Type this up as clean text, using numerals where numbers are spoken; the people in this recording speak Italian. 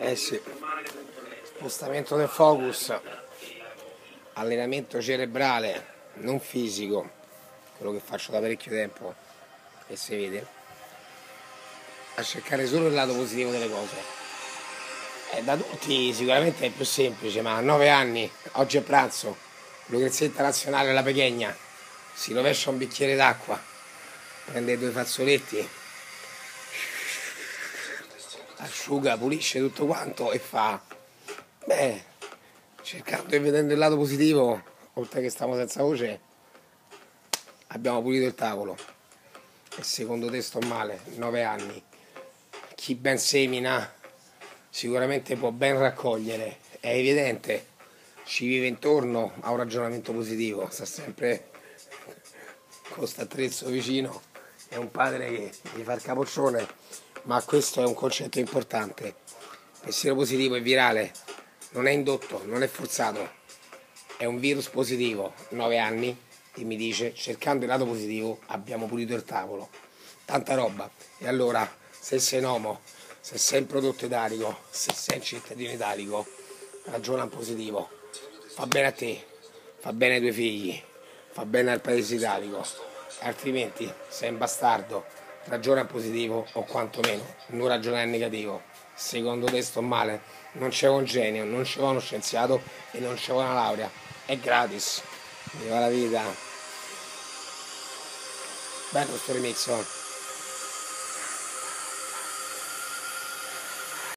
Eh sì, spostamento del focus, allenamento cerebrale, non fisico, quello che faccio da parecchio tempo e si vede, a cercare solo il lato positivo delle cose. Da tutti sicuramente è più semplice, ma a 9 anni, oggi è pranzo, l'Università Nazionale La Pechegna, si rovescia un bicchiere d'acqua, prende due fazzoletti, asciuga, pulisce tutto quanto e fa, beh, cercando e vedendo il lato positivo, oltre che stiamo senza voce, abbiamo pulito il tavolo. E secondo te sto male? 9 anni. Chi ben semina sicuramente può ben raccogliere, è evidente, ci vive intorno a un ragionamento positivo, sta sempre con st'attrezzo vicino, è un padre che gli fa il capoccione, ma questo è un concetto importante. Il pensiero positivo è virale, non è indotto, non è forzato, è un virus positivo, 9 anni, e mi dice, cercando il lato positivo, abbiamo pulito il tavolo. Tanta roba. E allora, se sei un uomo, se sei un prodotto italico, se sei un cittadino italico, ragiona in positivo. Fa bene a te, fa bene ai tuoi figli, fa bene al paese italico. Altrimenti, sei un bastardo, ragiona in positivo o quantomeno non ragiona in negativo. Secondo te sto male? Non c'è un genio, non c'è uno scienziato e non c'è una laurea. È gratis. Viva la vita. Bello sto remix, oh.